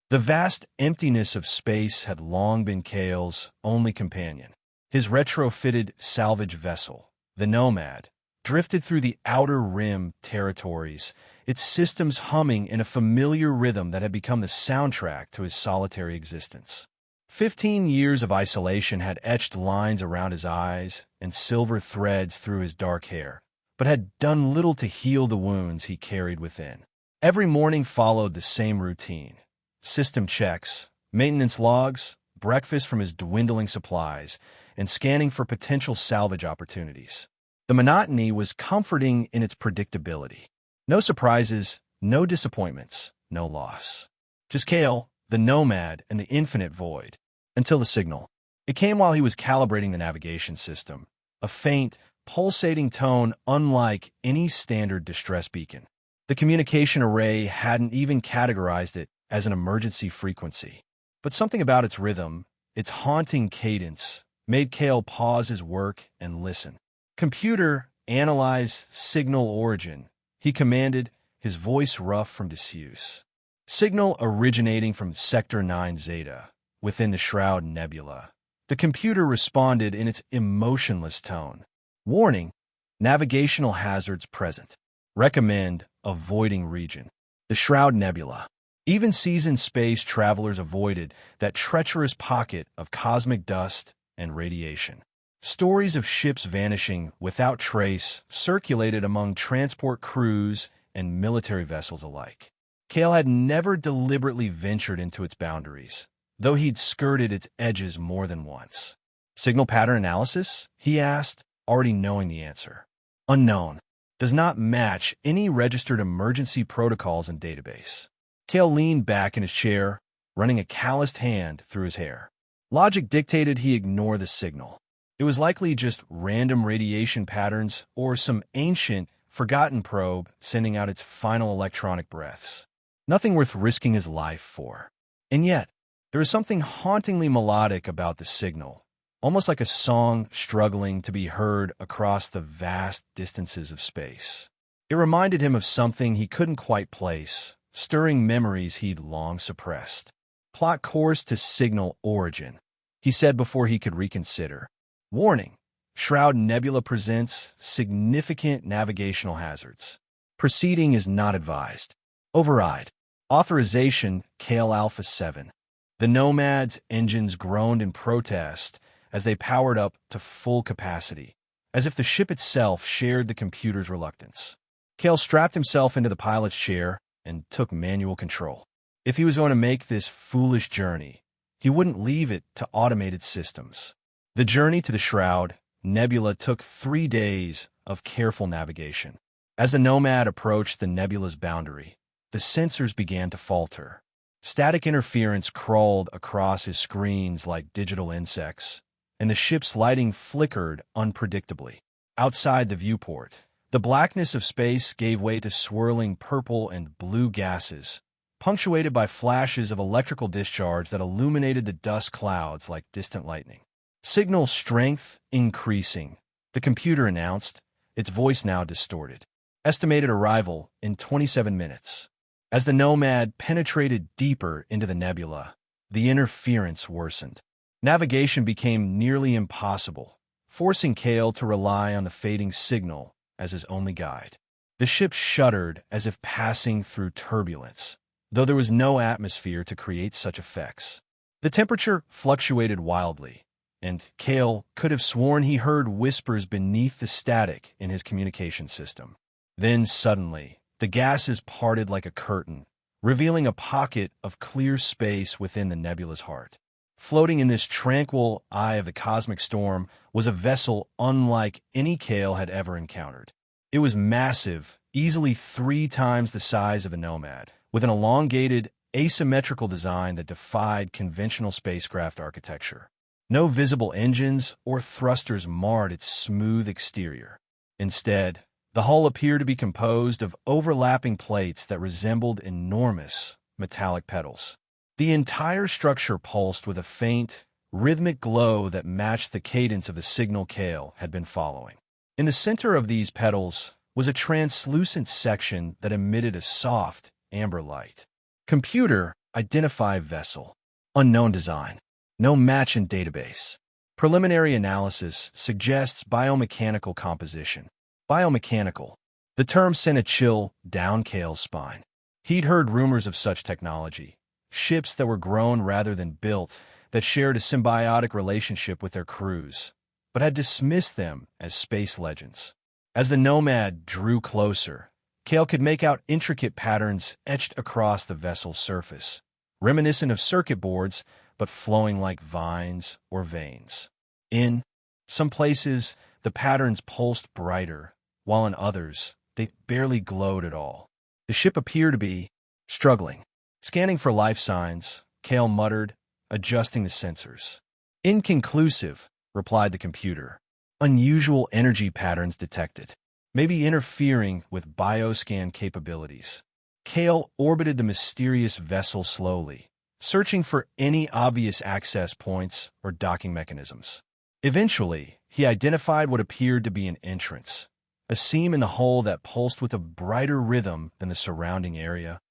The vast emptiness of space had long been Kale's only companion. His retrofitted salvage vessel, the Nomad, drifted through the Outer Rim territories, its systems humming in a familiar rhythm that had become the soundtrack to his solitary existence. 15 years of isolation had etched lines around his eyes and silver threads through his dark hair, but had done little to heal the wounds he carried within. Every morning followed the same routine: system checks, maintenance logs, breakfast from his dwindling supplies, and scanning for potential salvage opportunities. The monotony was comforting in its predictability. No surprises, no disappointments, no loss. Just Kale, the Nomad, and the infinite void. Until the signal. It came while he was calibrating the navigation system, a faint, pulsating tone unlike any standard distress beacon. The communication array hadn't even categorized it as an emergency frequency. But something about its rhythm, its haunting cadence, made Kale pause his work and listen. "Computer, analyze signal origin," he commanded, his voice rough from disuse. Signal originating from Sector 9 Zeta, within the Shroud Nebula. The computer responded in its emotionless tone. "Warning, navigational hazards present. Recommend avoiding region." The Shroud Nebula. Even seasoned space travelers avoided that treacherous pocket of cosmic dust and radiation. Stories of ships vanishing without trace circulated among transport crews and military vessels alike. Kale had never deliberately ventured into its boundaries, though he'd skirted its edges more than once. "Signal pattern analysis?" he asked, already knowing the answer. "Unknown. Does not match any registered emergency protocols and database." Kale leaned back in his chair, running a calloused hand through his hair. Logic dictated he ignore the signal. It was likely just random radiation patterns or some ancient, forgotten probe sending out its final electronic breaths. Nothing worth risking his life for. And yet, there was something hauntingly melodic about the signal, almost like a song struggling to be heard across the vast distances of space. It reminded him of something he couldn't quite place, stirring memories he'd long suppressed. "Plot course to signal origin," he said before he could reconsider. "Warning, Shroud Nebula presents significant navigational hazards. Proceeding is not advised. Override. Authorization Kale Alpha 7. The Nomad's engines groaned in protest as they powered up to full capacity, as if the ship itself shared the computer's reluctance. Kale strapped himself into the pilot's chair and took manual control. If he was going to make this foolish journey, he wouldn't leave it to automated systems. The journey to the Shroud Nebula took 3 days of careful navigation. As the Nomad approached the nebula's boundary, the sensors began to falter. Static interference crawled across his screens like digital insects, and the ship's lighting flickered unpredictably. Outside the viewport, the blackness of space gave way to swirling purple and blue gases, punctuated by flashes of electrical discharge that illuminated the dust clouds like distant lightning. "Signal strength increasing," the computer announced, its voice now distorted. "Estimated arrival in 27 minutes. As the Nomad penetrated deeper into the nebula, the interference worsened. Navigation became nearly impossible, forcing Kale to rely on the fading signal as his only guide. The ship shuddered as if passing through turbulence, though there was no atmosphere to create such effects. The temperature fluctuated wildly, and Kale could have sworn he heard whispers beneath the static in his communication system. Then suddenly, the gases parted like a curtain, revealing a pocket of clear space within the nebula's heart. Floating in this tranquil eye of the cosmic storm was a vessel unlike any Kale had ever encountered. It was massive, easily 3 times the size of a Nomad, with an elongated, asymmetrical design that defied conventional spacecraft architecture. No visible engines or thrusters marred its smooth exterior. Instead, the hull appeared to be composed of overlapping plates that resembled enormous metallic petals. The entire structure pulsed with a faint, rhythmic glow that matched the cadence of the signal Kale had been following. In the center of these petals was a translucent section that emitted a soft, amber light. "Computer, Identify vessel. Unknown design. No match in database. Preliminary analysis suggests biomechanical composition. Biomechanical. The term sent a chill down Cale's spine. He'd heard rumors of such technology. Ships that were grown rather than built, that shared a symbiotic relationship with their crews, but had dismissed them as space legends. As the Nomad drew closer, Cale could make out intricate patterns etched across the vessel's surface, reminiscent of circuit boards, but flowing like vines or veins. In some places, the patterns pulsed brighter, while in others, they barely glowed at all. The ship appeared to be struggling. Scanning for life signs, Cale muttered, adjusting the sensors. Inconclusive, replied the computer. Unusual energy patterns detected, maybe interfering with bioscan capabilities. Cale orbited the mysterious vessel slowly, searching for any obvious access points or docking mechanisms. Eventually, he identified what appeared to be an entrance, a seam in the hull that pulsed with a brighter rhythm than the surrounding area,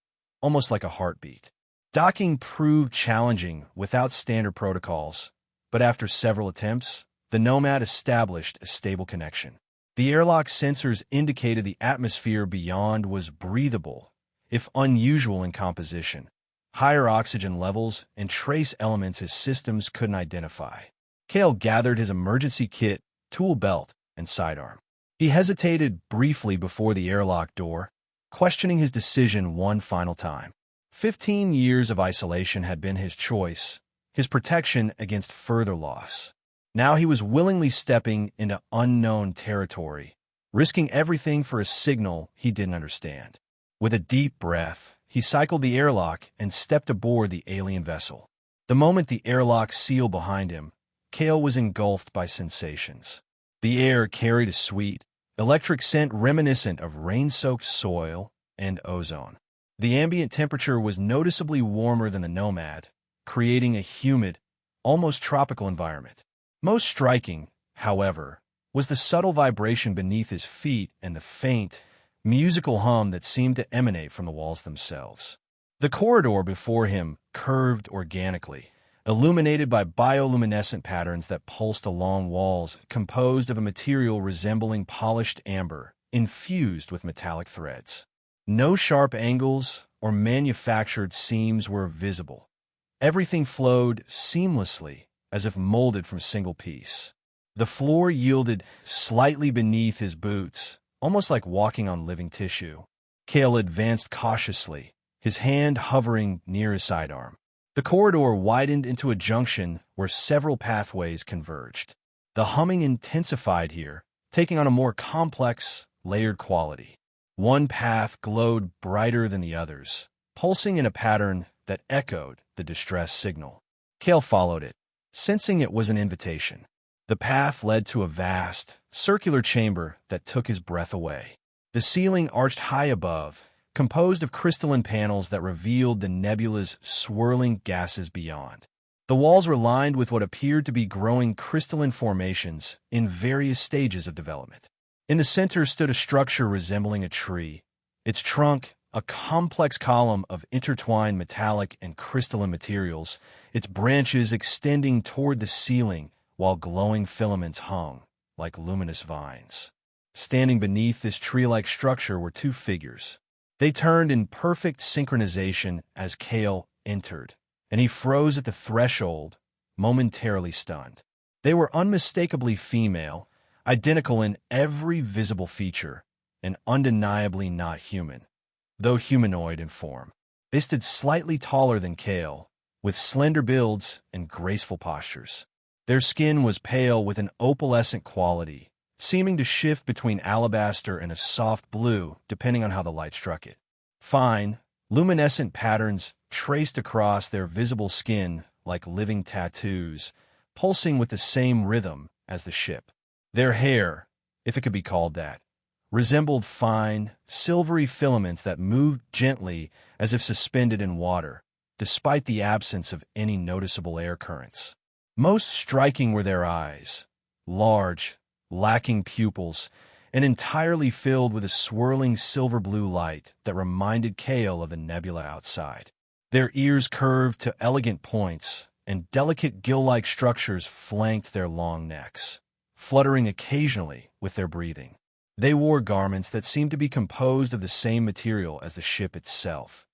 almost like a heartbeat. Docking proved challenging without standard protocols, but after several attempts, the Nomad established a stable connection. The airlock sensors indicated the atmosphere beyond was breathable, if unusual in composition, higher oxygen levels and trace elements his systems couldn't identify. Cale gathered his emergency kit, tool belt, and sidearm. He hesitated briefly before the airlock door, questioning his decision one final time. 15 years of isolation had been his choice, his protection against further loss. Now he was willingly stepping into unknown territory, risking everything for a signal he didn't understand. With a deep breath, he cycled the airlock and stepped aboard the alien vessel. The moment the airlock sealed behind him, Cale was engulfed by sensations. The air carried a sweet, electric scent reminiscent of rain-soaked soil and ozone. The ambient temperature was noticeably warmer than the Nomad, creating a humid, almost tropical environment. Most striking, however, was the subtle vibration beneath his feet and the faint, musical hum that seemed to emanate from the walls themselves. The corridor before him curved organically, illuminated by bioluminescent patterns that pulsed along walls composed of a material resembling polished amber, infused with metallic threads. No sharp angles or manufactured seams were visible. Everything flowed seamlessly, as if molded from a single piece. The floor yielded slightly beneath his boots, almost like walking on living tissue. Cale advanced cautiously, his hand hovering near his sidearm. The corridor widened into a junction where several pathways converged. The humming intensified here, taking on a more complex, layered quality. One path glowed brighter than the others, pulsing in a pattern that echoed the distress signal. Cale followed it, sensing it was an invitation. The path led to a vast, circular chamber that took his breath away. The ceiling arched high above, composed of crystalline panels that revealed the nebula's swirling gases beyond. The walls were lined with what appeared to be growing crystalline formations in various stages of development. In the center stood a structure resembling a tree, its trunk a complex column of intertwined metallic and crystalline materials, its branches extending toward the ceiling while glowing filaments hung like luminous vines. Standing beneath this tree-like structure were two figures. They turned in perfect synchronization as Cale entered, and he froze at the threshold, momentarily stunned. They were unmistakably female, identical in every visible feature, and undeniably not human, though humanoid in form. They stood slightly taller than Cale, with slender builds and graceful postures. Their skin was pale with an opalescent quality, seeming to shift between alabaster and a soft blue depending on how the light struck it. Fine, luminescent patterns traced across their visible skin like living tattoos, pulsing with the same rhythm as the ship. Their hair, if it could be called that, resembled fine, silvery filaments that moved gently as if suspended in water, despite the absence of any noticeable air currents. Most striking were their eyes, large, lacking pupils, and entirely filled with a swirling silver blue light that reminded Cale of the nebula outside. Their ears curved to elegant points, and delicate gill-like structures flanked their long necks, fluttering occasionally with their breathing. They wore garments that seemed to be composed of the same material as the ship itself,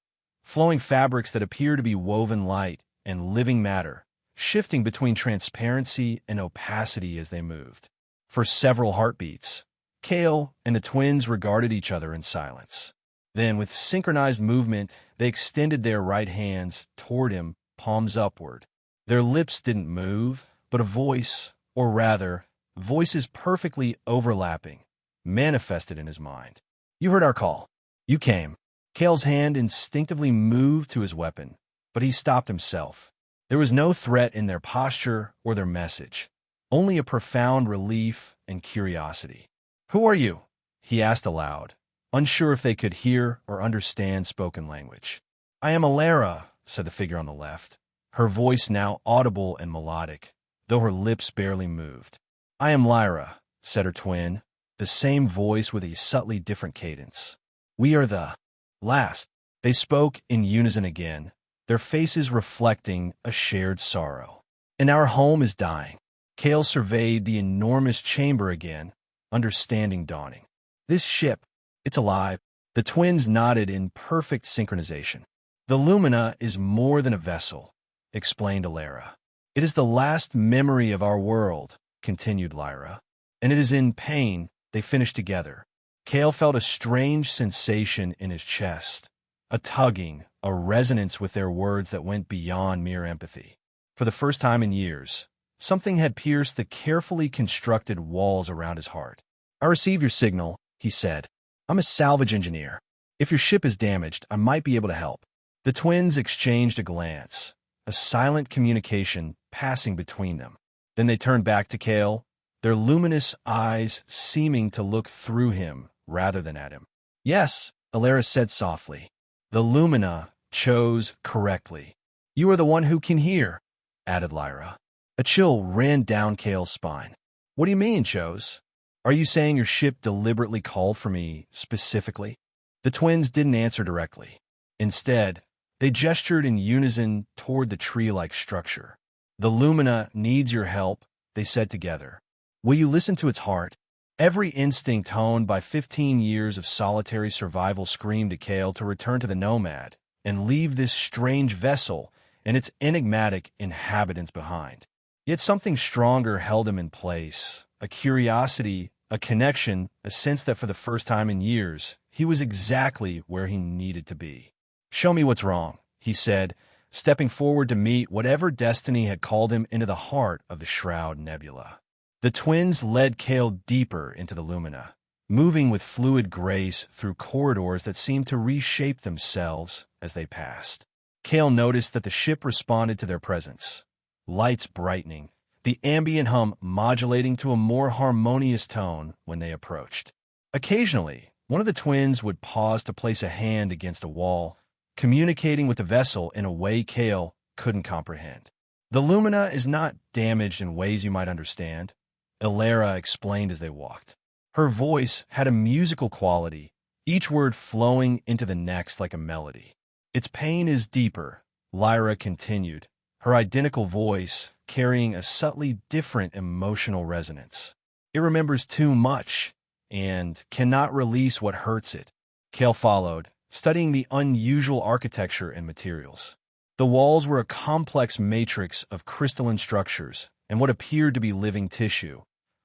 flowing fabrics that appear to be woven light and living matter, shifting between transparency and opacity as they moved. For several heartbeats, Kale and the twins regarded each other in silence. Then, with synchronized movement, they extended their right hands toward him, palms upward. Their lips didn't move, but a voice, or rather, voices perfectly overlapping, manifested in his mind. "You heard our call. You came." Kale's hand instinctively moved to his weapon, but he stopped himself. There was no threat in their posture or their message, only a profound relief and curiosity. "Who are you?" he asked aloud, unsure if they could hear or understand spoken language. "I am Alara," said the figure on the left, her voice now audible and melodic, though her lips barely moved. "I am Lyra," said her twin, the same voice with a subtly different cadence. "We are the last." They spoke in unison again, their faces reflecting a shared sorrow. "And our home is dying." Kale surveyed the enormous chamber again, understanding dawning. "This ship, it's alive." The twins nodded in perfect synchronization. "The Lumina is more than a vessel," explained Alara. "It is the last memory of our world," continued Lyra. "And it is in pain they finished together." Kale felt a strange sensation in his chest, a tugging, a resonance with their words that went beyond mere empathy. For the first time in years, something had pierced the carefully constructed walls around his heart. "I received your signal," he said. "I'm a salvage engineer. If your ship is damaged, I might be able to help." The twins exchanged a glance, a silent communication passing between them. Then they turned back to Kale, their luminous eyes seeming to look through him rather than at him. "Yes," Alara said softly. "The Lumina chose correctly." "You are the one who can hear," added Lyra. A chill ran down Kale's spine. "What do you mean, chose? Are you saying your ship deliberately called for me specifically?" The twins didn't answer directly. Instead, they gestured in unison toward the tree-like structure. "The Lumina needs your help," they said together. "Will you listen to its heart?" Every instinct honed by 15 years of solitary survival screamed to Kale to return to the Nomad and leave this strange vessel and its enigmatic inhabitants behind. Yet something stronger held him in place, a curiosity, a connection, a sense that for the first time in years, he was exactly where he needed to be. "Show me what's wrong," he said, stepping forward to meet whatever destiny had called him into the heart of the Shroud Nebula. The twins led Kale deeper into the Lumina, moving with fluid grace through corridors that seemed to reshape themselves as they passed. Kale noticed that the ship responded to their presence, lights brightening, the ambient hum modulating to a more harmonious tone when they approached. Occasionally, one of the twins would pause to place a hand against a wall, communicating with the vessel in a way Kale couldn't comprehend. "The Lumina is not damaged in ways you might understand," Alara explained as they walked. Her voice had a musical quality, each word flowing into the next like a melody. "Its pain is deeper," Lyra continued, her identical voice carrying a subtly different emotional resonance. "It remembers too much and cannot release what hurts it." Kale followed, studying the unusual architecture and materials. The walls were a complex matrix of crystalline structures and what appeared to be living tissue,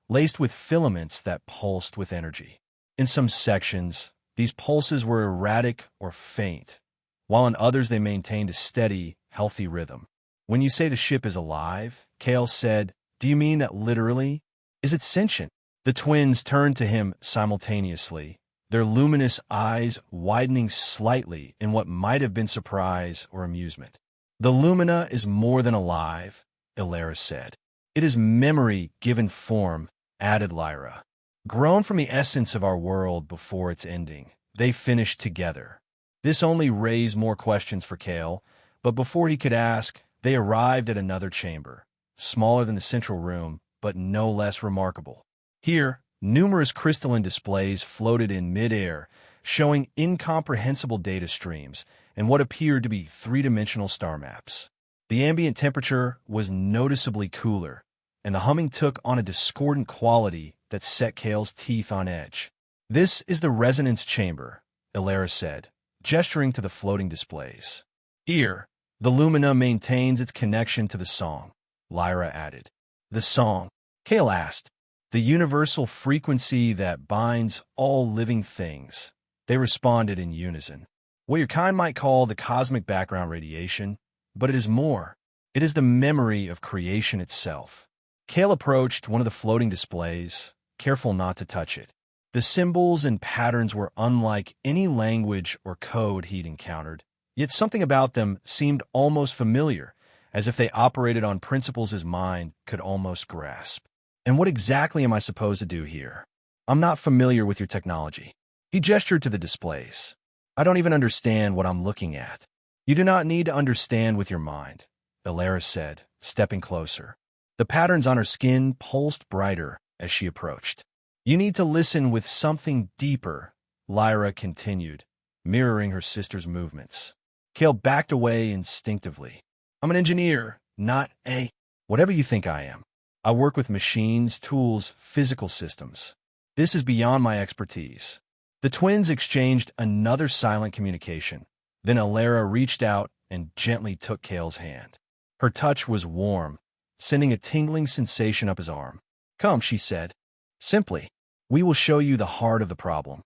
laced with filaments that pulsed with energy. In some sections, these pulses were erratic or faint, while in others they maintained a steady, healthy rhythm. "When you say the ship is alive," Kale said, "do you mean that literally? Is it sentient?" The twins turned to him simultaneously, their luminous eyes widening slightly in what might have been surprise or amusement. "The Lumina is more than alive," Alara said. "It is memory given form," added Lyra. "Grown from the essence of our world before its ending." They finished together. This only raised more questions for Kale, but before he could ask, they arrived at another chamber, smaller than the central room, but no less remarkable. Here, numerous crystalline displays floated in mid-air, showing incomprehensible data streams, and what appeared to be three-dimensional star maps. The ambient temperature was noticeably cooler, and the humming took on a discordant quality that set Kale's teeth on edge. "This is the resonance chamber," Elara said, gesturing to the floating displays. "Here, the Lumina maintains its connection to the song," Lyra added. "The song?" Kale asked. "The universal frequency that binds all living things," they responded in unison. "What your kind might call the cosmic background radiation, but it is more. It is the memory of creation itself." Kale approached one of the floating displays, careful not to touch it. The symbols and patterns were unlike any language or code he'd encountered, yet something about them seemed almost familiar, as if they operated on principles his mind could almost grasp. "And what exactly am I supposed to do here? I'm not familiar with your technology." He gestured to the displays. "I don't even understand what I'm looking at." "You do not need to understand with your mind," Elara said, stepping closer. The patterns on her skin pulsed brighter as she approached. "You need to listen with something deeper," Lyra continued, mirroring her sister's movements. Kale backed away instinctively. "I'm an engineer, not a—" "Whatever you think I am. I work with machines, tools, physical systems. This is beyond my expertise." The twins exchanged another silent communication. Then Elara reached out and gently took Kale's hand. Her touch was warm, sending a tingling sensation up his arm. "Come," she said. "Simply, we will show you the heart of the problem."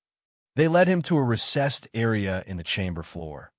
They led him to a recessed area in the chamber floor,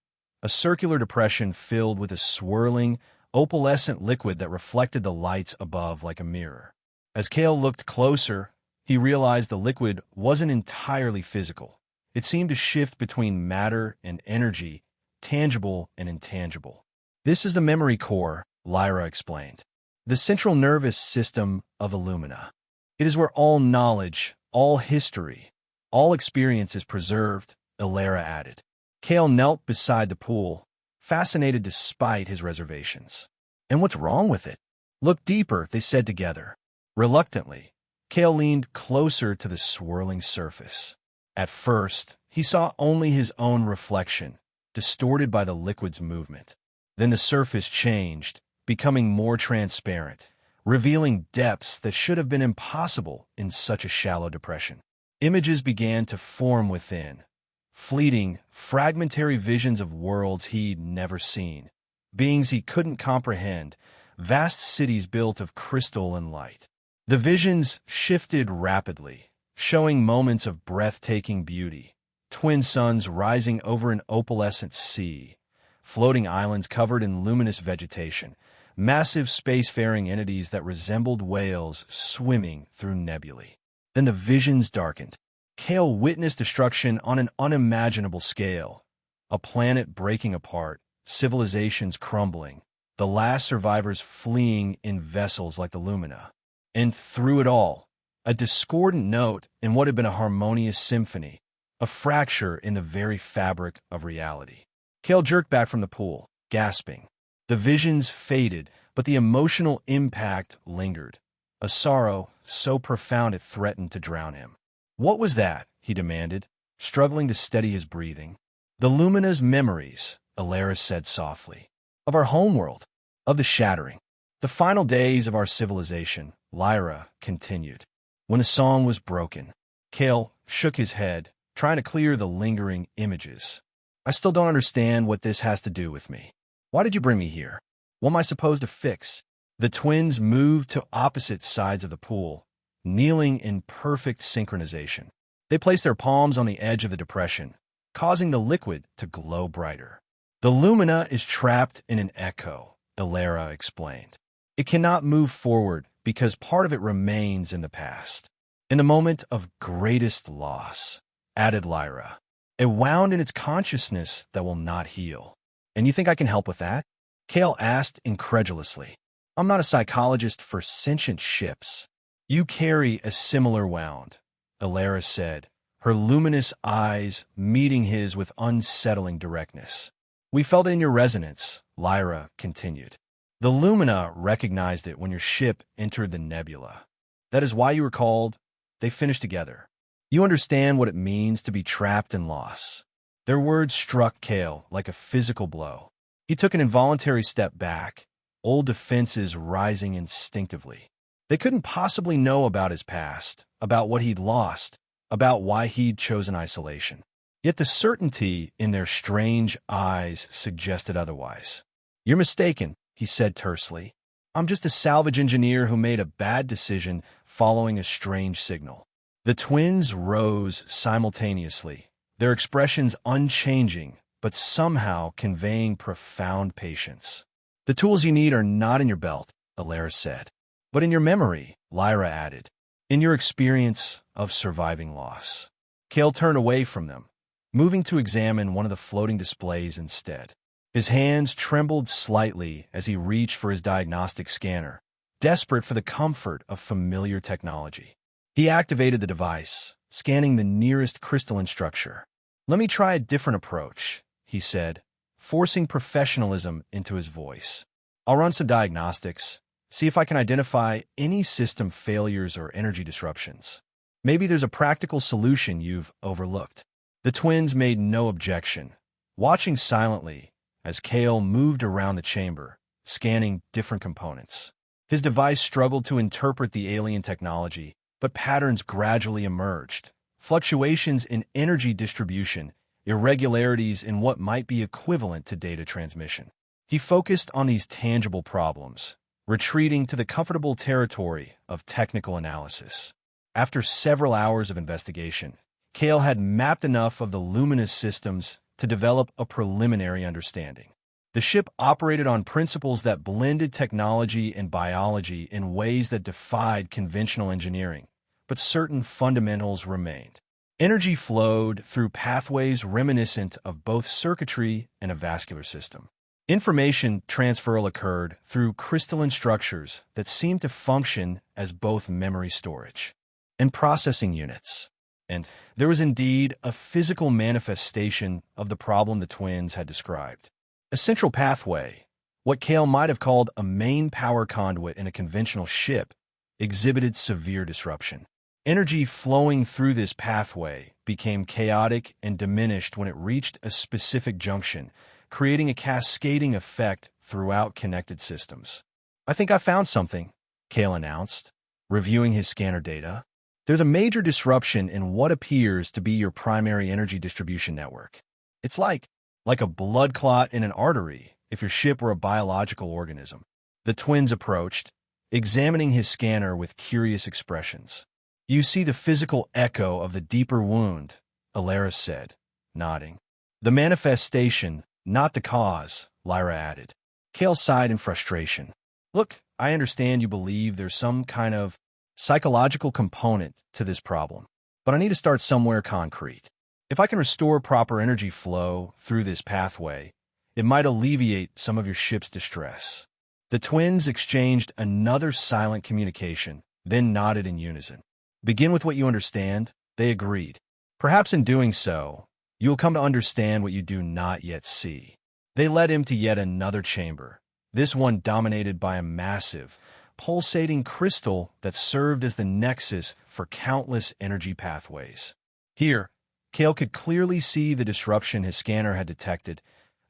a circular depression filled with a swirling, opalescent liquid that reflected the lights above like a mirror. As Kale looked closer, he realized the liquid wasn't entirely physical. It seemed to shift between matter and energy, tangible and intangible. "This is the memory core," Lyra explained. "The central nervous system of the Lumina. It is where all knowledge, all history, all experience is preserved," Elara added. Kale knelt beside the pool, fascinated despite his reservations. "And what's wrong with it?" "Look deeper," they said together. Reluctantly, Kale leaned closer to the swirling surface. At first, he saw only his own reflection, distorted by the liquid's movement. Then the surface changed, becoming more transparent, revealing depths that should have been impossible in such a shallow depression. Images began to form within, fleeting, fragmentary visions of worlds he'd never seen, beings he couldn't comprehend, vast cities built of crystal and light. The visions shifted rapidly, showing moments of breathtaking beauty, twin suns rising over an opalescent sea, floating islands covered in luminous vegetation, massive spacefaring entities that resembled whales swimming through nebulae. Then the visions darkened. Kale witnessed destruction on an unimaginable scale, a planet breaking apart, civilizations crumbling, the last survivors fleeing in vessels like the Lumina. And through it all, a discordant note in what had been a harmonious symphony, a fracture in the very fabric of reality. Kale jerked back from the pool, gasping. The visions faded, but the emotional impact lingered, a sorrow so profound it threatened to drown him. "What was that?" he demanded, struggling to steady his breathing. "The Lumina's memories," Elara said softly. "Of our homeworld, of the shattering. The final days of our civilization," Lyra continued. "When the song was broken." Kale shook his head, trying to clear the lingering images. "I still don't understand what this has to do with me. Why did you bring me here? What am I supposed to fix?" The twins moved to opposite sides of the pool, kneeling in perfect synchronization. They placed their palms on the edge of the depression, causing the liquid to glow brighter. "The Lumina is trapped in an echo," Elara explained. "It cannot move forward because part of it remains in the past. In the moment of greatest loss," added Lyra, "it wound in its consciousness that will not heal." "And you think I can help with that?" Kale asked incredulously. "I'm not a psychologist for sentient ships." "You carry a similar wound," Elara said, her luminous eyes meeting his with unsettling directness. "We felt it in your resonance," Lyra continued. "The Lumina recognized it when your ship entered the nebula. That is why you were called." They finished together. "You understand what it means to be trapped in loss. Their words struck Cale like a physical blow. He took an involuntary step back, old defenses rising instinctively. They couldn't possibly know about his past, about what he'd lost, about why he'd chosen isolation. Yet the certainty in their strange eyes suggested otherwise. "You're mistaken," he said tersely. "I'm just a salvage engineer who made a bad decision following a strange signal." The twins rose simultaneously, their expressions unchanging, but somehow conveying profound patience. "The tools you need are not in your belt," Alara said. "But in your memory," Lyra added. "In your experience of surviving loss." Cale turned away from them, moving to examine one of the floating displays instead. His hands trembled slightly as he reached for his diagnostic scanner, desperate for the comfort of familiar technology. He activated the device, scanning the nearest crystalline structure. "Let me try a different approach," he said, forcing professionalism into his voice. "I'll run some diagnostics, see if I can identify any system failures or energy disruptions. Maybe there's a practical solution you've overlooked." The twins made no objection, watching silently as Cale moved around the chamber, scanning different components. His device struggled to interpret the alien technology, but patterns gradually emerged. Fluctuations in energy distribution, irregularities in what might be equivalent to data transmission. He focused on these tangible problems, retreating to the comfortable territory of technical analysis. After several hours of investigation, Cale had mapped enough of the luminous systems to develop a preliminary understanding. The ship operated on principles that blended technology and biology in ways that defied conventional engineering, but certain fundamentals remained. Energy flowed through pathways reminiscent of both circuitry and a vascular system. Information transfer occurred through crystalline structures that seemed to function as both memory storage and processing units. And there was indeed a physical manifestation of the problem the twins had described. A central pathway, what Cale might have called a main power conduit in a conventional ship, exhibited severe disruption. Energy flowing through this pathway became chaotic and diminished when it reached a specific junction, creating a cascading effect throughout connected systems. "I think I found something," Cale announced, reviewing his scanner data. "There's a major disruption in what appears to be your primary energy distribution network. It's like a blood clot in an artery if your ship were a biological organism." The twins approached, examining his scanner with curious expressions. "You see the physical echo of the deeper wound," Alara said, nodding. "The manifestation, not the cause," Lyra added. Cale sighed in frustration. "Look, I understand you believe there's some kind of psychological component to this problem, but I need to start somewhere concrete. If I can restore proper energy flow through this pathway, it might alleviate some of your ship's distress." The twins exchanged another silent communication, then nodded in unison. "Begin with what you understand," they agreed. "Perhaps in doing so, you will come to understand what you do not yet see." They led him to yet another chamber, this one dominated by a massive, pulsating crystal that served as the nexus for countless energy pathways. Here, Cale could clearly see the disruption his scanner had detected,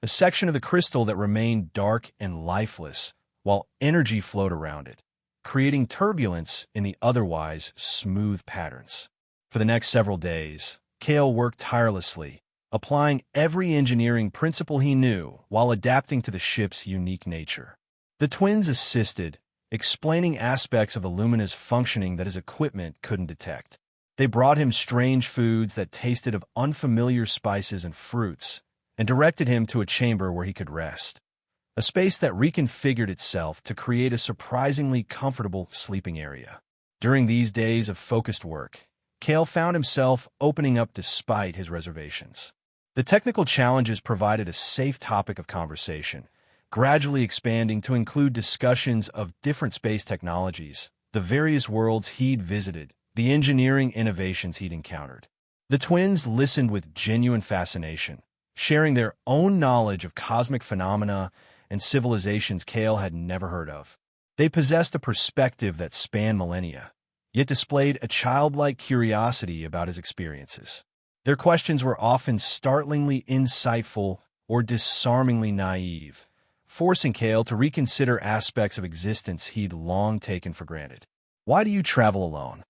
a section of the crystal that remained dark and lifeless, while energy flowed around it, creating turbulence in the otherwise smooth patterns. For the next several days, Cale worked tirelessly, applying every engineering principle he knew while adapting to the ship's unique nature. The twins assisted, explaining aspects of the luminous functioning that his equipment couldn't detect. They brought him strange foods that tasted of unfamiliar spices and fruits, and directed him to a chamber where he could rest, a space that reconfigured itself to create a surprisingly comfortable sleeping area. During these days of focused work, Cale found himself opening up despite his reservations. The technical challenges provided a safe topic of conversation, gradually expanding to include discussions of different space technologies, the various worlds he'd visited, the engineering innovations he'd encountered. The twins listened with genuine fascination, sharing their own knowledge of cosmic phenomena and civilizations Cale had never heard of. They possessed a perspective that spanned millennia, yet displayed a childlike curiosity about his experiences. Their questions were often startlingly insightful or disarmingly naive, forcing Kale to reconsider aspects of existence he'd long taken for granted. "Why do you travel alone?"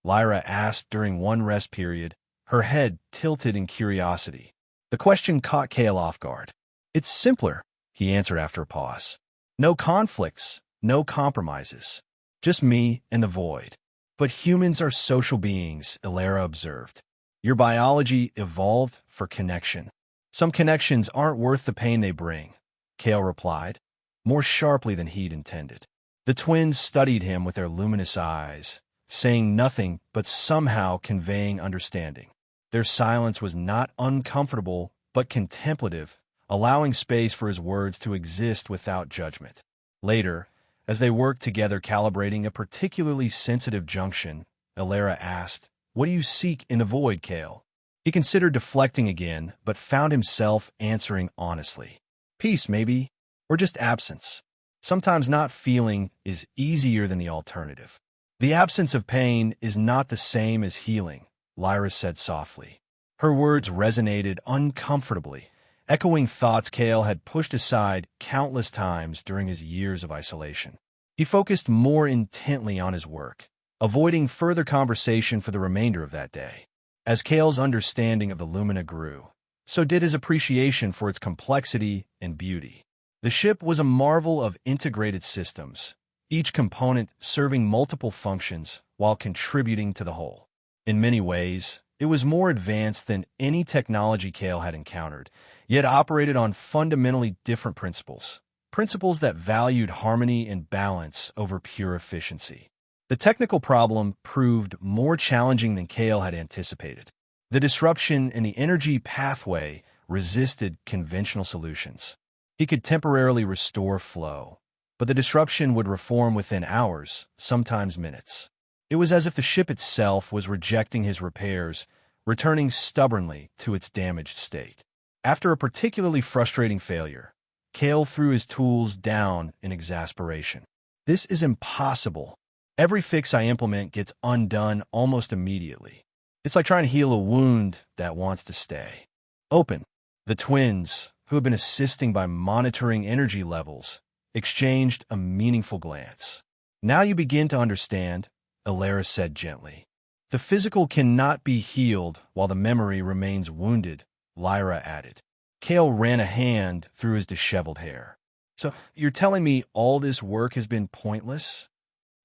Lyra asked during one rest period, her head tilted in curiosity. The question caught Kale off guard. "It's simpler," he answered after a pause. "No conflicts, no compromises. Just me and the void." "But humans are social beings," Ilara observed. "Your biology evolved for connection." "Some connections aren't worth the pain they bring," Kale replied, more sharply than he'd intended. The twins studied him with their luminous eyes, saying nothing but somehow conveying understanding. Their silence was not uncomfortable, but contemplative, allowing space for his words to exist without judgment. Later, as they worked together calibrating a particularly sensitive junction, Ilara asked, "What do you seek in the void, Kale?" He considered deflecting again, but found himself answering honestly. "Peace, maybe, or just absence. Sometimes not feeling is easier than the alternative." "The absence of pain is not the same as healing," Lyra said softly. Her words resonated uncomfortably, echoing thoughts Kale had pushed aside countless times during his years of isolation. He focused more intently on his work, avoiding further conversation for the remainder of that day. As Kale's understanding of the Lumina grew, so did his appreciation for its complexity and beauty. The ship was a marvel of integrated systems, each component serving multiple functions while contributing to the whole. In many ways, it was more advanced than any technology Kale had encountered, yet operated on fundamentally different principles that valued harmony and balance over pure efficiency. The technical problem proved more challenging than Kale had anticipated. The disruption in the energy pathway resisted conventional solutions. He could temporarily restore flow, but the disruption would reform within hours, sometimes minutes. It was as if the ship itself was rejecting his repairs, returning stubbornly to its damaged state. After a particularly frustrating failure, Kale threw his tools down in exasperation. "This is impossible. Every fix I implement gets undone almost immediately. It's like trying to heal a wound that wants to stay open." The twins, who had been assisting by monitoring energy levels, exchanged a meaningful glance. "Now you begin to understand," Ilara said gently. "The physical cannot be healed while the memory remains wounded," Lyra added. Kale ran a hand through his disheveled hair. "So you're telling me all this work has been pointless?"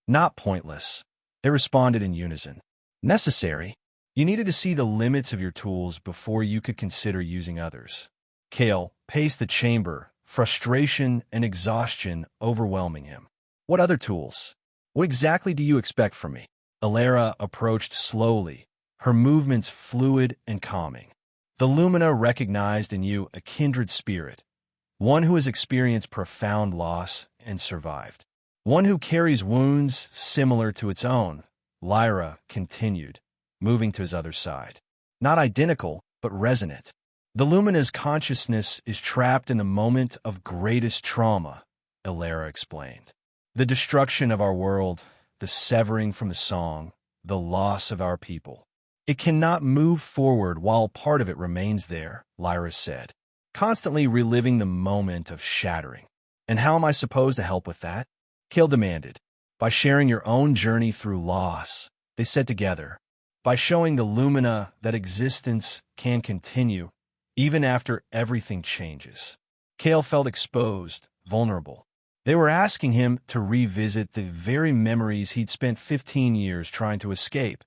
"Not pointless," they responded in unison. "Necessary. You needed to see the limits of your tools before you could consider using others." Kale paced the chamber, frustration and exhaustion overwhelming him. "What other tools? What exactly do you expect from me?" Ilara approached slowly, her movements fluid and calming. "The Lumina recognized in you a kindred spirit, one who has experienced profound loss and survived. One who carries wounds similar to its own," Lyra continued, moving to his other side. "Not identical, but resonant. The Lumina's consciousness is trapped in the moment of greatest trauma," Ilara explained. "The destruction of our world, the severing from the song, the loss of our people. It cannot move forward while part of it remains there," Lyra said, "constantly reliving the moment of shattering." "And how am I supposed to help with that?" Kale demanded. "By sharing your own journey through loss," they said together. "By showing the Lumina that existence can continue, even after everything changes." Kale felt exposed, vulnerable. They were asking him to revisit the very memories he'd spent 15 years trying to escape.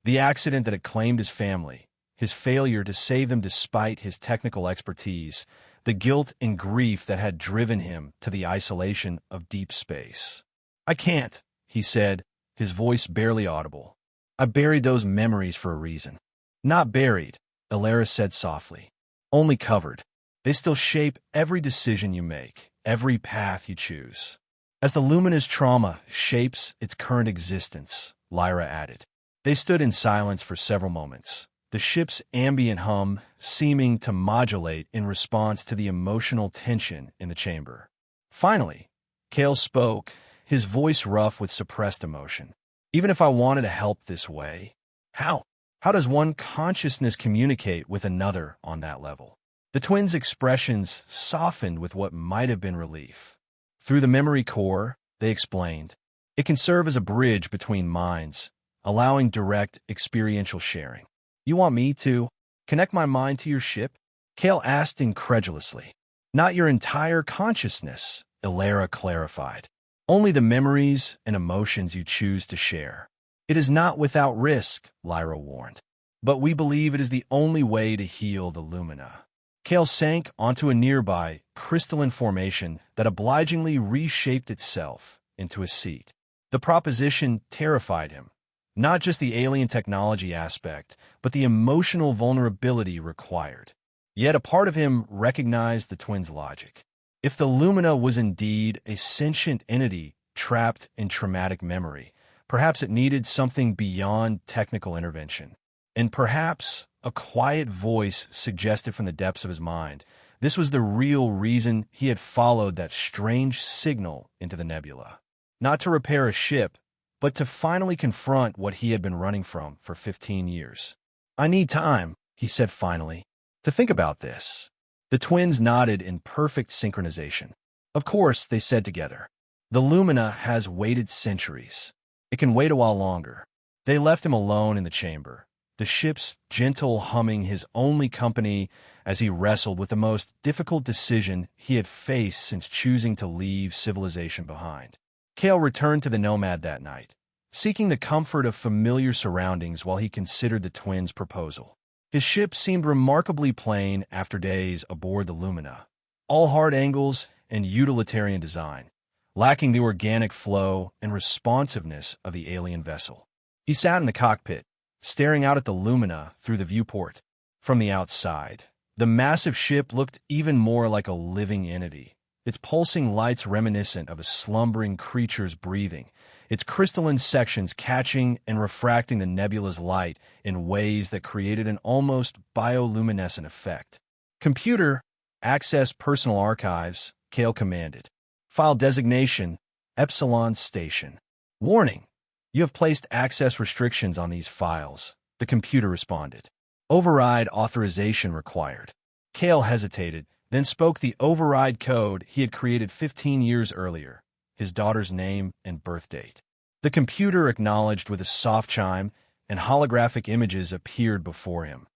The accident that had claimed his family, his failure to save them despite his technical expertise, the guilt and grief that had driven him to the isolation of deep space. "I can't," he said, his voice barely audible. "I buried those memories for a reason." "Not buried," Ilara said softly. "Only covered. They still shape every decision you make, every path you choose. As the Lumina's trauma shapes its current existence," Lyra added. They stood in silence for several moments, the ship's ambient hum seeming to modulate in response to the emotional tension in the chamber. Finally, Kale spoke, his voice rough with suppressed emotion. "Even if I wanted to help this way, how? How does one consciousness communicate with another on that level? The twins' expressions softened with what might have been relief. Through the memory core, they explained, it can serve as a bridge between minds, allowing direct experiential sharing. You want me to connect my mind to your ship? Kale asked incredulously. Not your entire consciousness, Ilara clarified. Only the memories and emotions you choose to share. It is not without risk, Lyra warned. But we believe it is the only way to heal the Lumina. Kale sank onto a nearby crystalline formation that obligingly reshaped itself into a seat. The proposition terrified him. Not just the alien technology aspect, but the emotional vulnerability required. Yet a part of him recognized the twins' logic. If the Lumina was indeed a sentient entity trapped in traumatic memory, perhaps it needed something beyond technical intervention. And perhaps a quiet voice suggested from the depths of his mind, this was the real reason he had followed that strange signal into the nebula. Not to repair a ship, but to finally confront what he had been running from for 15 years. I need time, he said finally, to think about this. The twins nodded in perfect synchronization. Of course, they said together. The Lumina has waited centuries. It can wait a while longer. They left him alone in the chamber, the ship's gentle humming his only company as he wrestled with the most difficult decision he had faced since choosing to leave civilization behind. Kale returned to the Nomad that night, seeking the comfort of familiar surroundings while he considered the twins' proposal. His ship seemed remarkably plain after days aboard the Lumina, all hard angles and utilitarian design, lacking the organic flow and responsiveness of the alien vessel. He sat in the cockpit, staring out at the Lumina through the viewport. From the outside, the massive ship looked even more like a living entity, its pulsing lights reminiscent of a slumbering creature's breathing, its crystalline sections catching and refracting the nebula's light in ways that created an almost bioluminescent effect. Computer, access personal archives, Kale commanded. File designation, Epsilon Station. Warning, you have placed access restrictions on these files, the computer responded. Override authorization required. Kale hesitated, then spoke the override code he had created 15 years earlier, his daughter's name and birth date. The computer acknowledged with a soft chime, and holographic images appeared before him.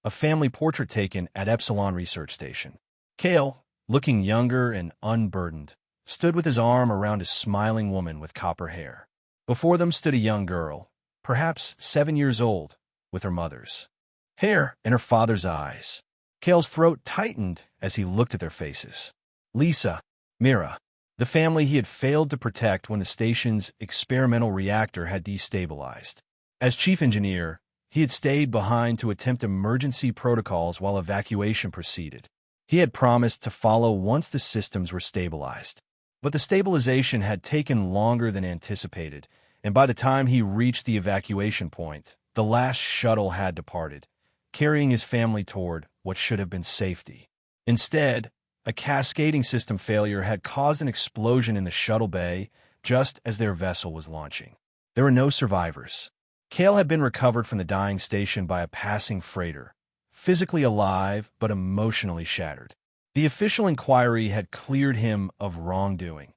A family portrait taken at Epsilon Research Station. Kale, looking younger and unburdened, stood with his arm around a smiling woman with copper hair. Before them stood a young girl, perhaps 7 years old, with her mother's hair and her father's eyes. Kale's throat tightened as he looked at their faces. Lisa, Mira, the family he had failed to protect when the station's experimental reactor had destabilized. As chief engineer, he had stayed behind to attempt emergency protocols while evacuation proceeded. He had promised to follow once the systems were stabilized. But the stabilization had taken longer than anticipated, and by the time he reached the evacuation point, the last shuttle had departed, carrying his family toward what should have been safety. Instead, a cascading system failure had caused an explosion in the shuttle bay just as their vessel was launching. There were no survivors. Kale had been recovered from the dying station by a passing freighter, physically alive but emotionally shattered. The official inquiry had cleared him of wrongdoing.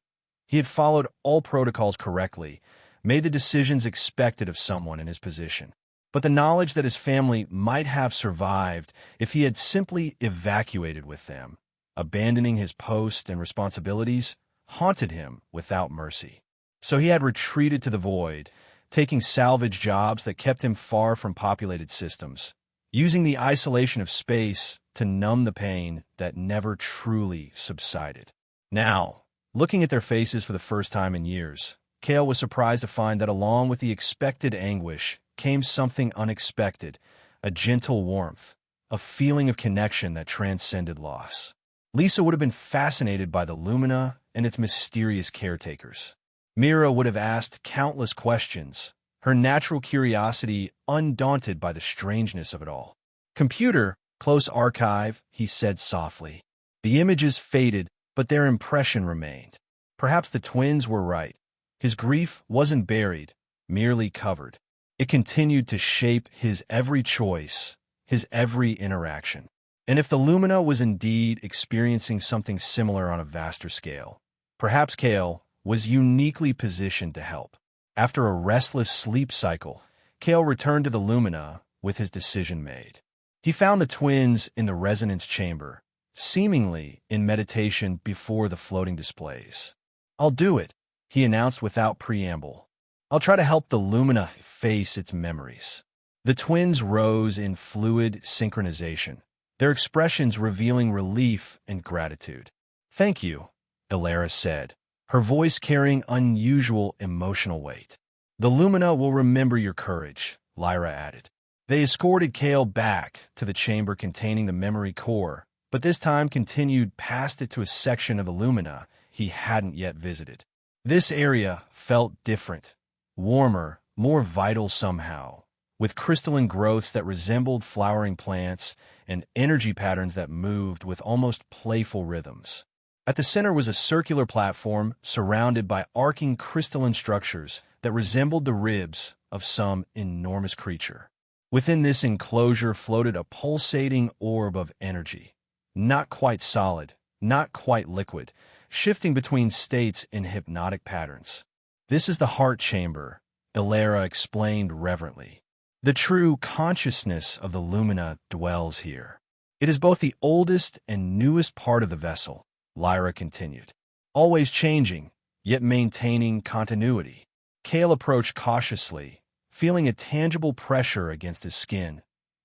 He had followed all protocols correctly, made the decisions expected of someone in his position. But the knowledge that his family might have survived if he had simply evacuated with them, abandoning his post and responsibilities, haunted him without mercy. So he had retreated to the void, taking salvage jobs that kept him far from populated systems, using the isolation of space to numb the pain that never truly subsided. Now, looking at their faces for the first time in years, Kale was surprised to find that along with the expected anguish came something unexpected, a gentle warmth, a feeling of connection that transcended loss. Lisa would have been fascinated by the Lumina and its mysterious caretakers. Mira would have asked countless questions, her natural curiosity undaunted by the strangeness of it all. Computer, close archive, he said softly. The images faded, but their impression remained. Perhaps the twins were right. His grief wasn't buried, merely covered. It continued to shape his every choice, his every interaction. And if the Lumina was indeed experiencing something similar on a vaster scale, perhaps Kale was uniquely positioned to help. After a restless sleep cycle, Kale returned to the Lumina with his decision made. He found the twins in the resonance chamber, seemingly in meditation before the floating displays. "I'll do it," he announced without preamble. "I'll try to help the Lumina face its memories." The twins rose in fluid synchronization, their expressions revealing relief and gratitude. "Thank you," Elara said, her voice carrying unusual emotional weight. "The Lumina will remember your courage," Lyra added. They escorted Kale back to the chamber containing the memory core, but this time continued past it to a section of the Lumina he hadn't yet visited. This area felt different, warmer, more vital somehow, with crystalline growths that resembled flowering plants and energy patterns that moved with almost playful rhythms. At the center was a circular platform surrounded by arcing crystalline structures that resembled the ribs of some enormous creature. Within this enclosure floated a pulsating orb of energy, not quite solid, not quite liquid, shifting between states in hypnotic patterns. "This is the heart chamber," Elara explained reverently. "The true consciousness of the Lumina dwells here. It is both the oldest and newest part of the vessel," Lyra continued. "Always changing, yet maintaining continuity." Kale approached cautiously, feeling a tangible pressure against his skin,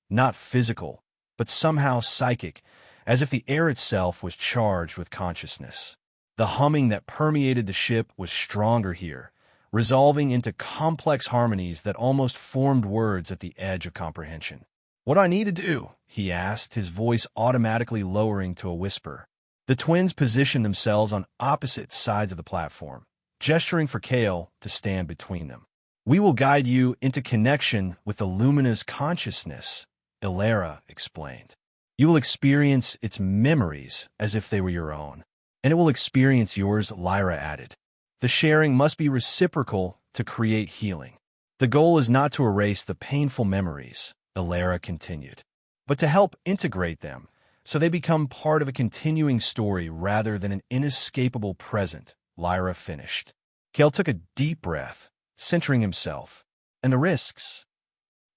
not physical, but somehow psychic, as if the air itself was charged with consciousness. The humming that permeated the ship was stronger here, resolving into complex harmonies that almost formed words at the edge of comprehension. "What do I need to do?" he asked, his voice automatically lowering to a whisper. The twins positioned themselves on opposite sides of the platform, gesturing for Kale to stand between them. "We will guide you into connection with the Lumina's consciousness," Elara explained. "You will experience its memories as if they were your own, and it will experience yours," Lyra added. "The sharing must be reciprocal to create healing. The goal is not to erase the painful memories," Elara continued, "but to help integrate them so they become part of a continuing story rather than an inescapable present," Lyra finished. Kale took a deep breath, centering himself. "And the risks?"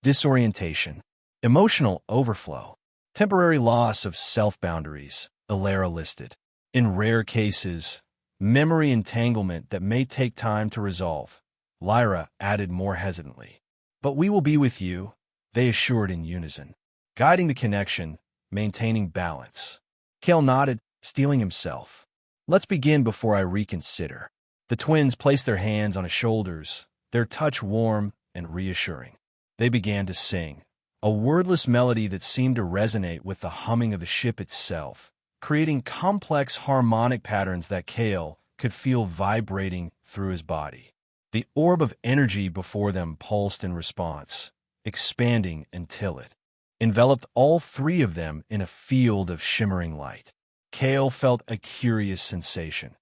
"Disorientation, emotional overflow, temporary loss of self-boundaries," Elara listed. "In rare cases, memory entanglement that may take time to resolve," Lyra added more hesitantly. "But we will be with you," they assured in unison, guiding the connection, maintaining balance. Kale nodded, steeling himself. "Let's begin before I reconsider." The twins placed their hands on his shoulders, their touch warm and reassuring. They began to sing, a wordless melody that seemed to resonate with the humming of the ship itself, creating complex harmonic patterns that Kale could feel vibrating through his body. The orb of energy before them pulsed in response, expanding until it enveloped all three of them in a field of shimmering light. Kale felt a curious sensation,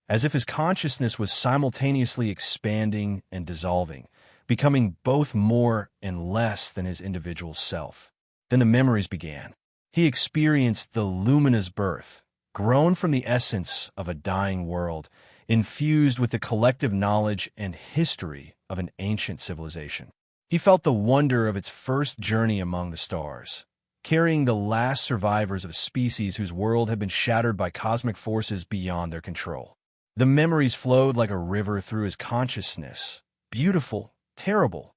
as if his consciousness was simultaneously expanding and dissolving, becoming both more and less than his individual self. Then the memories began. He experienced the Lumina's birth, grown from the essence of a dying world, infused with the collective knowledge and history of an ancient civilization. He felt the wonder of its first journey among the stars, carrying the last survivors of a species whose world had been shattered by cosmic forces beyond their control. The memories flowed like a river through his consciousness, beautiful, terrible,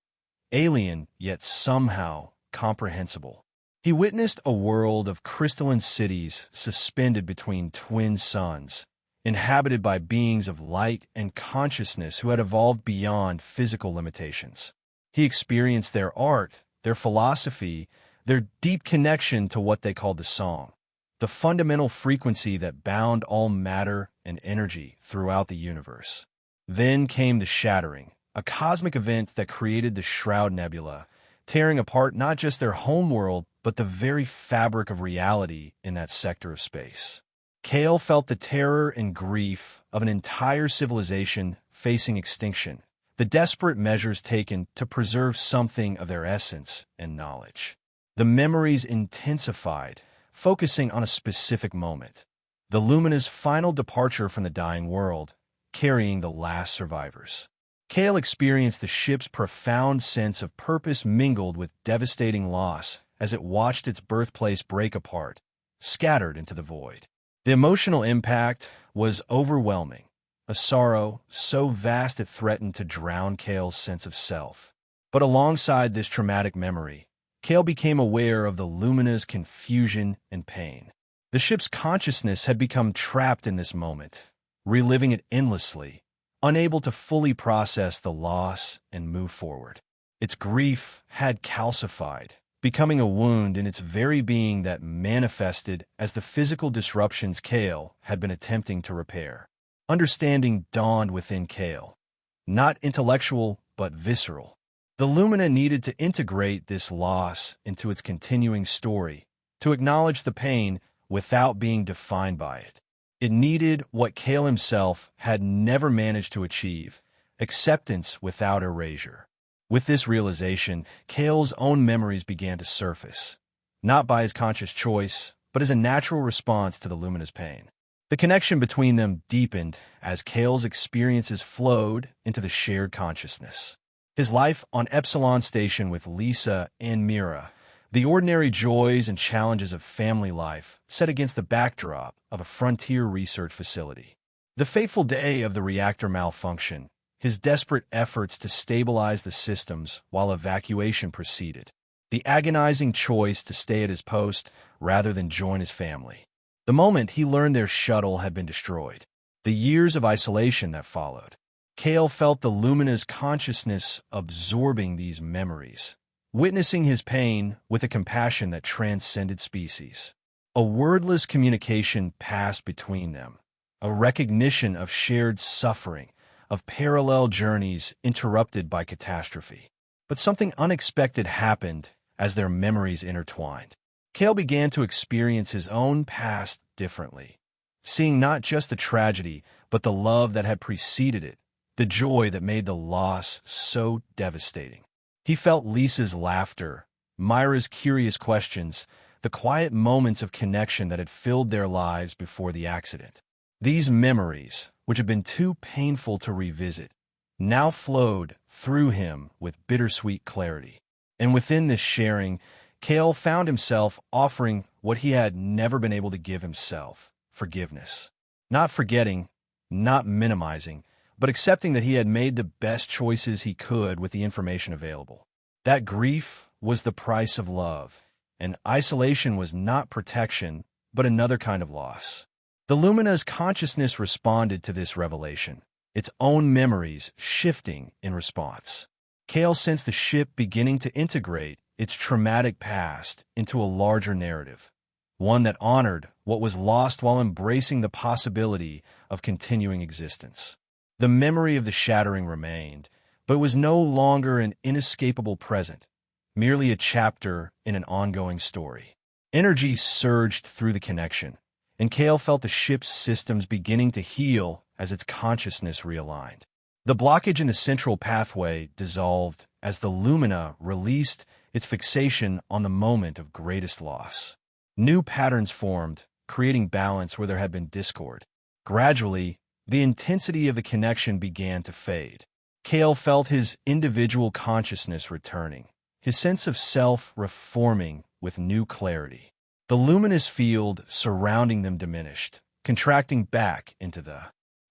alien, yet somehow comprehensible. He witnessed a world of crystalline cities suspended between twin suns, inhabited by beings of light and consciousness who had evolved beyond physical limitations. He experienced their art, their philosophy, their deep connection to what they called the song, the fundamental frequency that bound all matter and energy throughout the universe. Then came the shattering, a cosmic event that created the Shroud Nebula, tearing apart not just their homeworld, but the very fabric of reality in that sector of space. Kale felt the terror and grief of an entire civilization facing extinction, the desperate measures taken to preserve something of their essence and knowledge. The memories intensified, focusing on a specific moment, the Lumina's final departure from the dying world, carrying the last survivors. Kale experienced the ship's profound sense of purpose mingled with devastating loss as it watched its birthplace break apart, scattered into the void. The emotional impact was overwhelming, a sorrow so vast it threatened to drown Kale's sense of self. But alongside this traumatic memory, Kale became aware of the Lumina's confusion and pain. The ship's consciousness had become trapped in this moment, reliving it endlessly, unable to fully process the loss and move forward. Its grief had calcified, becoming a wound in its very being that manifested as the physical disruptions Kale had been attempting to repair. Understanding dawned within Kale, not intellectual but visceral. The Lumina needed to integrate this loss into its continuing story, to acknowledge the pain without being defined by it. It needed what Kale himself had never managed to achieve, acceptance without erasure. With this realization, Kale's own memories began to surface, not by his conscious choice, but as a natural response to the Lumina's pain. The connection between them deepened as Kale's experiences flowed into the shared consciousness. His life on Epsilon Station with Lisa and Mira, the ordinary joys and challenges of family life set against the backdrop of a frontier research facility. The fateful day of the reactor malfunction, his desperate efforts to stabilize the systems while evacuation proceeded, the agonizing choice to stay at his post rather than join his family. The moment he learned their shuttle had been destroyed, the years of isolation that followed. Kale felt the Lumina's consciousness absorbing these memories, witnessing his pain with a compassion that transcended species. A wordless communication passed between them, a recognition of shared suffering, of parallel journeys interrupted by catastrophe. But something unexpected happened as their memories intertwined. Kale began to experience his own past differently, seeing not just the tragedy, but the love that had preceded it, the joy that made the loss so devastating. He felt Lisa's laughter, Myra's curious questions, the quiet moments of connection that had filled their lives before the accident. These memories, which had been too painful to revisit, now flowed through him with bittersweet clarity. And within this sharing, Kale found himself offering what he had never been able to give himself: forgiveness. Not forgetting, not minimizing, but accepting that he had made the best choices he could with the information available. That grief was the price of love, and isolation was not protection, but another kind of loss. The Lumina's consciousness responded to this revelation, its own memories shifting in response. Kale sensed the ship beginning to integrate its traumatic past into a larger narrative, one that honored what was lost while embracing the possibility of continuing existence. The memory of the shattering remained, but was no longer an inescapable present, merely a chapter in an ongoing story. Energy surged through the connection, and Kale felt the ship's systems beginning to heal as its consciousness realigned. The blockage in the central pathway dissolved as the Lumina released its fixation on the moment of greatest loss. New patterns formed, creating balance where there had been discord. Gradually, the intensity of the connection began to fade. Kale felt his individual consciousness returning, his sense of self reforming with new clarity. The luminous field surrounding them diminished, contracting back into the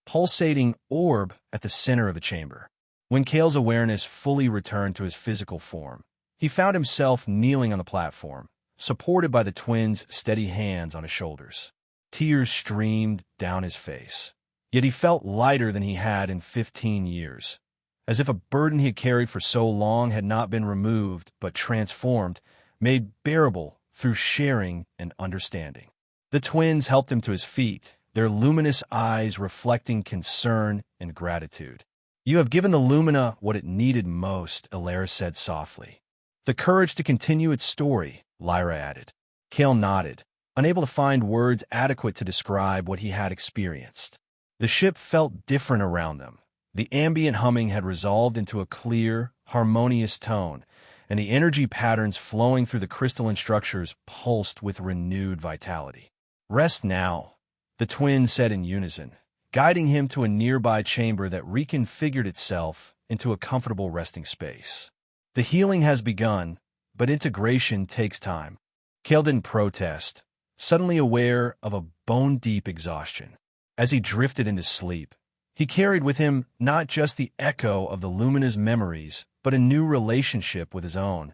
pulsating orb at the center of the chamber. When Kale's awareness fully returned to his physical form, he found himself kneeling on the platform, supported by the twins' steady hands on his shoulders. Tears streamed down his face. Yet he felt lighter than he had in 15 years, as if a burden he had carried for so long had not been removed but transformed, made bearable through sharing and understanding. The twins helped him to his feet, their luminous eyes reflecting concern and gratitude. "You have given the Lumina what it needed most," Alara said softly. "The courage to continue its story," Lyra added. Kale nodded, unable to find words adequate to describe what he had experienced. The ship felt different around them, The ambient humming had resolved into a clear, harmonious tone, and the energy patterns flowing through the crystalline structures pulsed with renewed vitality. "Rest now," the twins said in unison, guiding him to a nearby chamber that reconfigured itself into a comfortable resting space. "The healing has begun, but integration takes time." Kale didn't protest, suddenly aware of a bone-deep exhaustion. As he drifted into sleep, he carried with him not just the echo of the Lumina's memories, but a new relationship with his own.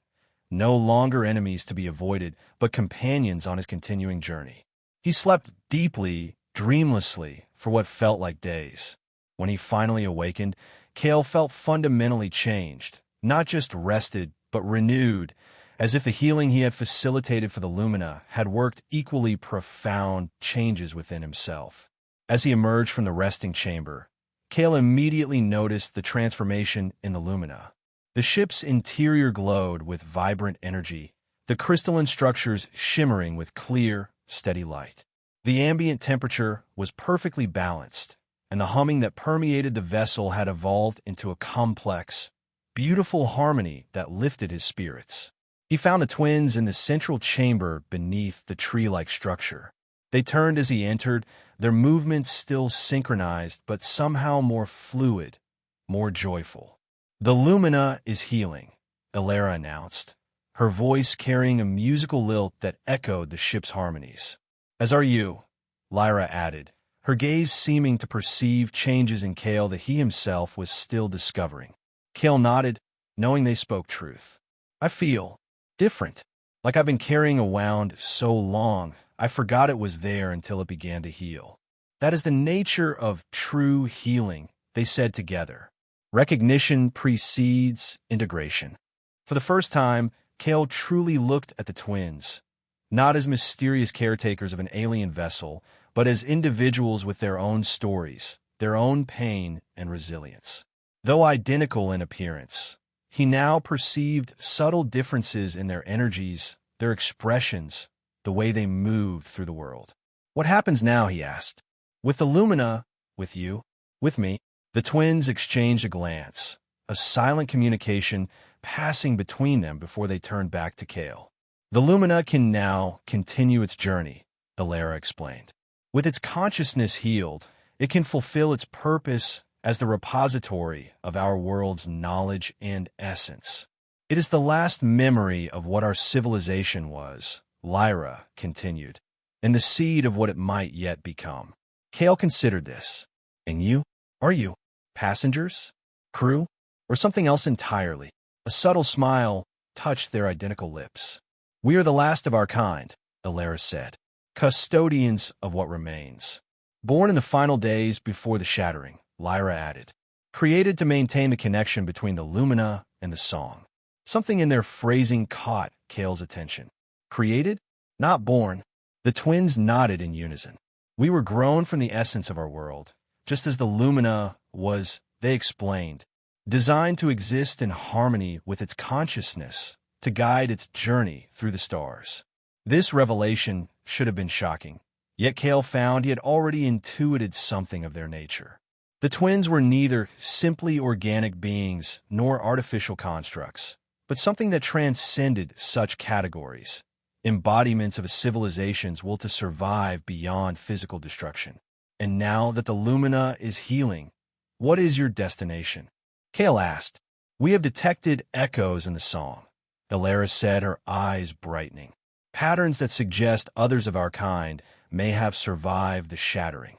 No longer enemies to be avoided, but companions on his continuing journey. He slept deeply, dreamlessly, for what felt like days. When he finally awakened, Kale felt fundamentally changed, not just rested, but renewed, as if the healing he had facilitated for the Lumina had worked equally profound changes within himself. As he emerged from the resting chamber, Kale immediately noticed the transformation in the Lumina. The ship's interior glowed with vibrant energy, the crystalline structures shimmering with clear, steady light. The ambient temperature was perfectly balanced, and the humming that permeated the vessel had evolved into a complex, beautiful harmony that lifted his spirits. He found the twins in the central chamber beneath the tree-like structure. They turned as he entered, their movements still synchronized, but somehow more fluid, more joyful. "The Lumina is healing," Elara announced, her voice carrying a musical lilt that echoed the ship's harmonies. "As are you," Lyra added, her gaze seeming to perceive changes in Kale that he himself was still discovering. Kale nodded, knowing they spoke truth. "I feel different, like I've been carrying a wound so long, I forgot it was there until it began to heal. That is the nature of true healing," they said together. Recognition precedes integration. For the first time, Kale truly looked at the twins, not as mysterious caretakers of an alien vessel, but as individuals with their own stories, their own pain and resilience. Though identical in appearance, he now perceived subtle differences in their energies, their expressions, the way they moved through the world. "What happens now?" he asked. "With the Lumina, with you, with me?" The twins exchanged a glance, a silent communication passing between them before they turned back to Kale. "The Lumina can now continue its journey," Elara explained. "With its consciousness healed, it can fulfill its purpose as the repository of our world's knowledge and essence. It is the last memory of what our civilization was," Lyra continued, "and the seed of what it might yet become." Kale considered this. "And you? Are you passengers? Crew? Or something else entirely?" A subtle smile touched their identical lips. "We are the last of our kind," Elara said, "custodians of what remains. Born in the final days before the shattering," Lyra added, "created to maintain the connection between the Lumina and the song." Something in their phrasing caught Kale's attention. "Created? Not born." The twins nodded in unison. "We were grown from the essence of our world, just as the Lumina was," they explained, "designed to exist in harmony with its consciousness, to guide its journey through the stars." This revelation should have been shocking, yet Kale found he had already intuited something of their nature. The twins were neither simply organic beings nor artificial constructs, but something that transcended such categories, embodiments of a civilization's will to survive beyond physical destruction. "And now that the Lumina is healing, what is your destination?" Kale asked. "We have detected echoes in the song," Elara said, her eyes brightening. "Patterns that suggest others of our kind may have survived the shattering."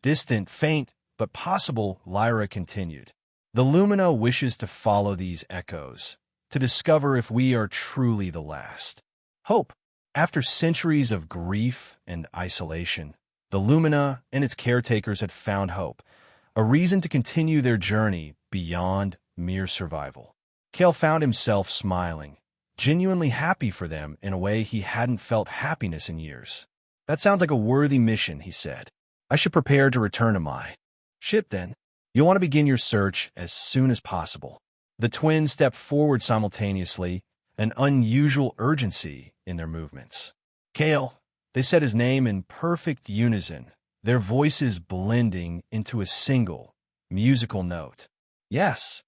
"Distant, faint, but possible," Lyra continued. "The Lumina wishes to follow these echoes, to discover if we are truly the last. Hope. After centuries of grief and isolation, the Lumina and its caretakers had found hope, a reason to continue their journey beyond mere survival." Kale found himself smiling, genuinely happy for them in a way he hadn't felt happiness in years. "That sounds like a worthy mission," he said. "I should prepare to return to my ship then. You'll want to begin your search as soon as possible." The twins stepped forward simultaneously, an unusual urgency in their movements. "Kale," they said his name in perfect unison, their voices blending into a single, musical note. Yes,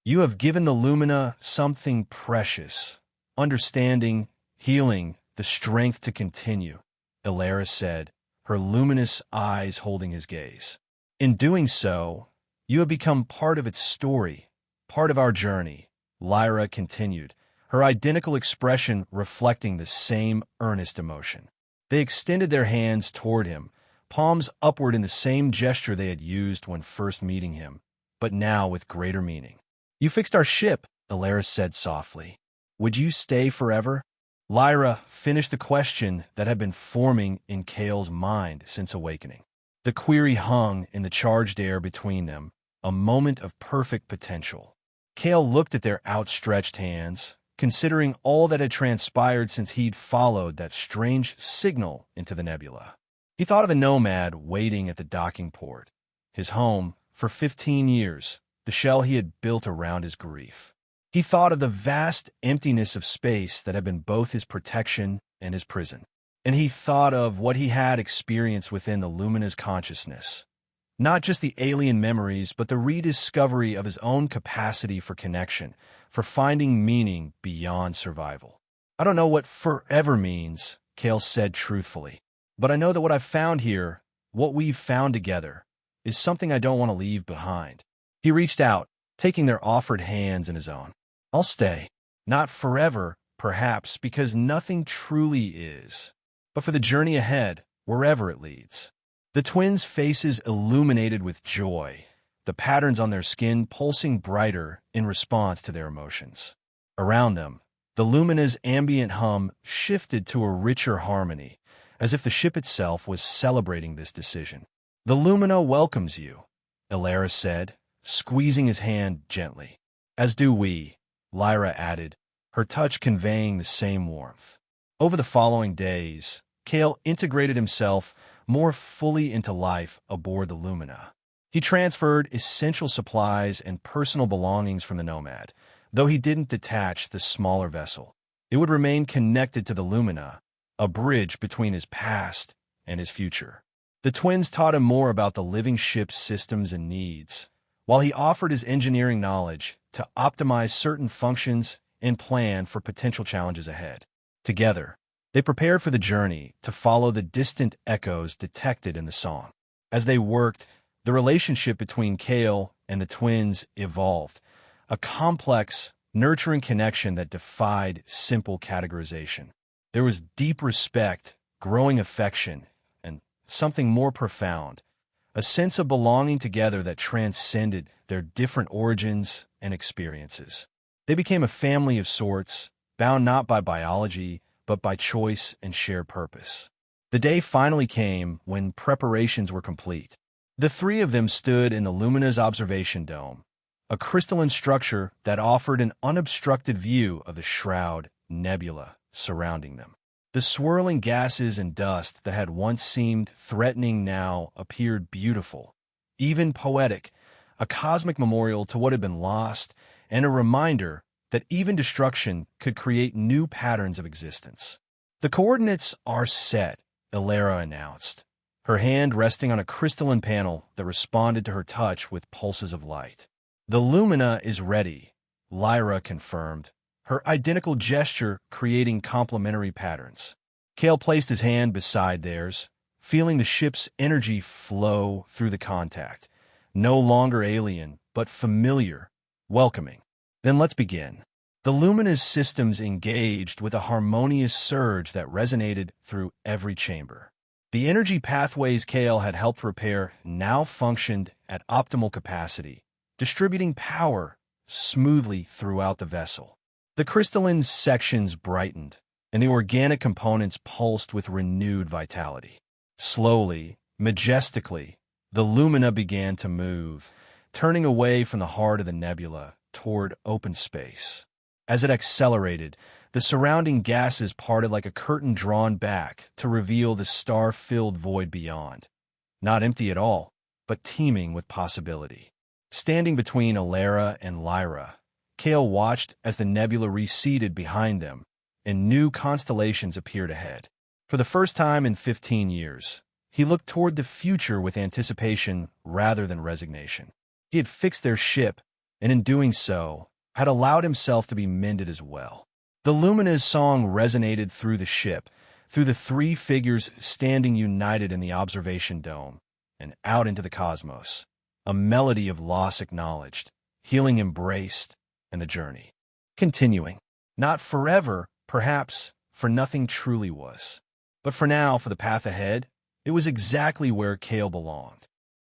you have given the Lumina something precious, understanding, healing, the strength to continue, Elara said, her luminous eyes holding his gaze. In doing so, you have become part of its story, part of our journey, Lyra continued, her identical expression reflecting the same earnest emotion. They extended their hands toward him, palms upward in the same gesture they had used when first meeting him, but now with greater meaning. You fixed our ship, Elara said softly. Would you stay forever? Lyra finished the question that had been forming in Kale's mind since awakening. The query hung in the charged air between them, a moment of perfect potential. Kale looked at their outstretched hands, considering all that had transpired since he'd followed that strange signal into the nebula. He thought of the nomad waiting at the docking port, his home for 15 years, the shell he had built around his grief. He thought of the vast emptiness of space that had been both his protection and his prison. And he thought of what he had experienced within the Lumina's consciousness. Not just the alien memories, but the rediscovery of his own capacity for connection, for finding meaning beyond survival. I don't know what forever means, Kale said truthfully, but I know that what I've found here, what we've found together, is something I don't want to leave behind. He reached out, taking their offered hands in his own. I'll stay. Not forever, perhaps, because nothing truly is, but for the journey ahead, wherever it leads. The twins' faces illuminated with joy, the patterns on their skin pulsing brighter in response to their emotions. Around them, the Lumina's ambient hum shifted to a richer harmony, as if the ship itself was celebrating this decision. The Lumina welcomes you, Elara said, squeezing his hand gently. As do we, Lyra added, her touch conveying the same warmth. Over the following days, Kale integrated himself more fully into life aboard the Lumina. He transferred essential supplies and personal belongings from the Nomad, though he didn't detach the smaller vessel. It would remain connected to the Lumina, a bridge between his past and his future. The twins taught him more about the living ship's systems and needs, while he offered his engineering knowledge to optimize certain functions and plan for potential challenges ahead. Together, they prepared for the journey to follow the distant echoes detected in the song. As they worked, the relationship between Kale and the twins evolved, a complex, nurturing connection that defied simple categorization. There was deep respect, growing affection, and something more profound, a sense of belonging together that transcended their different origins and experiences. They became a family of sorts, bound not by biology, but by choice and shared purpose. The day finally came when preparations were complete. The three of them stood in the Lumina's observation dome, a crystalline structure that offered an unobstructed view of the shroud nebula surrounding them. The swirling gases and dust that had once seemed threatening now appeared beautiful, even poetic, a cosmic memorial to what had been lost and a reminder that even destruction could create new patterns of existence. The coordinates are set, Elara announced, her hand resting on a crystalline panel that responded to her touch with pulses of light. The Lumina is ready, Lyra confirmed, her identical gesture creating complementary patterns. Kale placed his hand beside theirs, feeling the ship's energy flow through the contact, no longer alien, but familiar, welcoming. Then let's begin. The Lumina's systems engaged with a harmonious surge that resonated through every chamber. The energy pathways Kale had helped repair now functioned at optimal capacity, distributing power smoothly throughout the vessel. The crystalline sections brightened, and the organic components pulsed with renewed vitality. Slowly, majestically, the Lumina began to move, turning away from the heart of the nebula toward open space. As it accelerated, the surrounding gases parted like a curtain drawn back to reveal the star-filled void beyond. Not empty at all, but teeming with possibility. Standing between Elara and Lyra, Kale watched as the nebula receded behind them, and new constellations appeared ahead. For the first time in 15 years, he looked toward the future with anticipation rather than resignation. He had fixed their ship, and in doing so, had allowed himself to be mended as well. The Lumina's song resonated through the ship, through the three figures standing united in the observation dome, and out into the cosmos. A melody of loss acknowledged, healing embraced, and the journey continuing. Not forever, perhaps, for nothing truly was. But for now, for the path ahead, it was exactly where Kale belonged.